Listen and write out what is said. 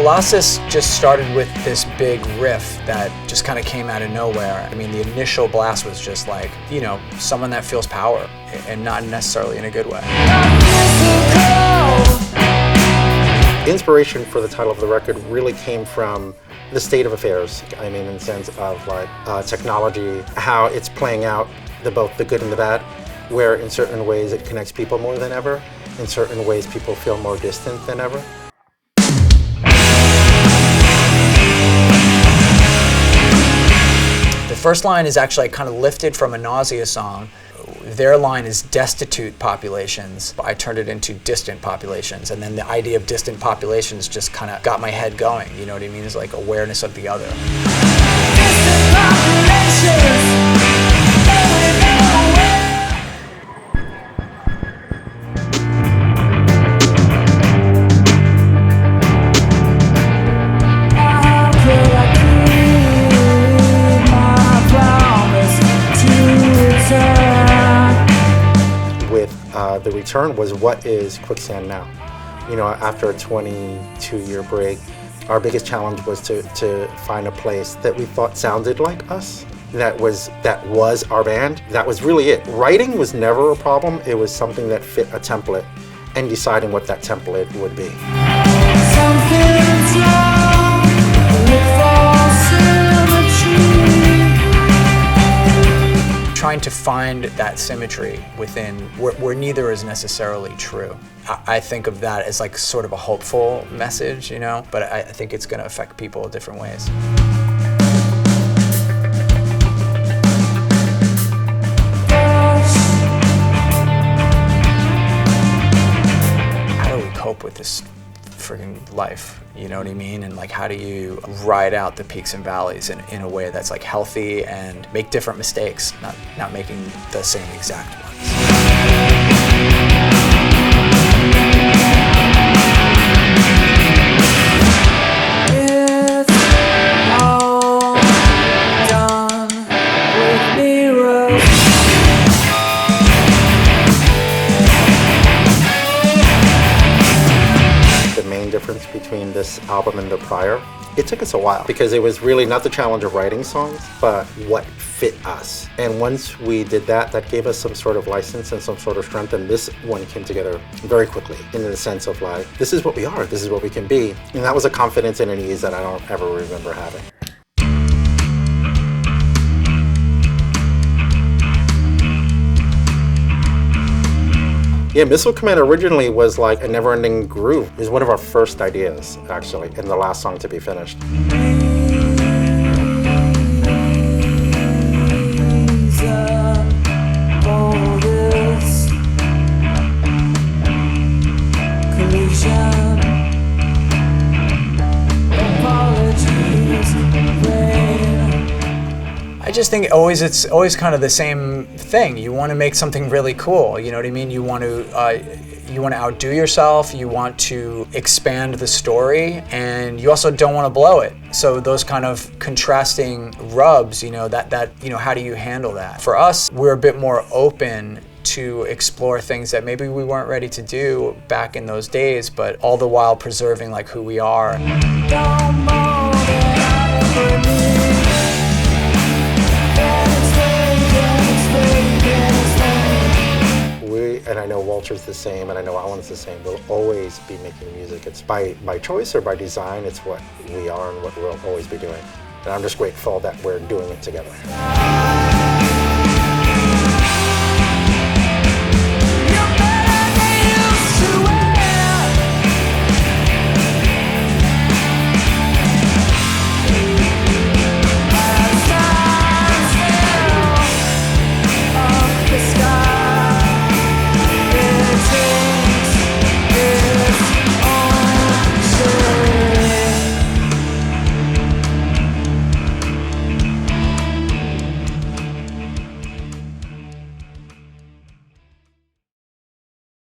Colossus just started with this big riff that just kind of came out of nowhere. I mean, the initial blast was just like, you know, someone that feels power, and not necessarily in a good way. Inspiration for the title of the record really came from the state of affairs. I mean, in the sense of like technology, how it's playing out, both the good and the bad, where in certain ways it connects people more than ever, in certain ways people feel more distant than ever. The first line is actually kind of lifted from a Nausea song. Their line is destitute populations. I turned it into distant populations, and then the idea of distant populations just kind of got my head going, you know what I mean? It's like awareness of the other. Distant populations. The return was, what is Quicksand now? You know, after a 22-year break, our biggest challenge was to find a place that we thought sounded like us, that was our band. That was really it. Writing was never a problem. It was something that fit a template, and deciding what that template would be. Trying to find that symmetry within where neither is necessarily true. I think of that as like sort of a hopeful message, you know, but I think it's going to affect people in different ways. How do we cope with this friggin' life, you know what I mean? And like, how do you ride out the peaks and valleys in a way that's like healthy and make different mistakes, not making the same exact ones. Difference between this album and the prior. It took us a while because it was really not the challenge of writing songs, but what fit us. And once we did that, that gave us some sort of license and some sort of strength, and this one came together very quickly in the sense of like, this is what we are, this is what we can be. And that was a confidence and an ease that I don't ever remember having. Yeah, Missile Command originally was like a never-ending groove. It was one of our first ideas, actually, and the last song to be finished. I just think it's always kind of the same thing. You want to make something really cool, you know what I mean? You want to outdo yourself, you want to expand the story, and you also don't want to blow it. So those kind of contrasting rubs, you know, that you know, how do you handle that? For us, we're a bit more open to explore things that maybe we weren't ready to do back in those days, but all the while preserving like who we are. And I know Walter's the same, and I know Alan's the same. We'll always be making music. It's by choice or by design. It's what we are and what we'll always be doing. And I'm just grateful that we're doing it together.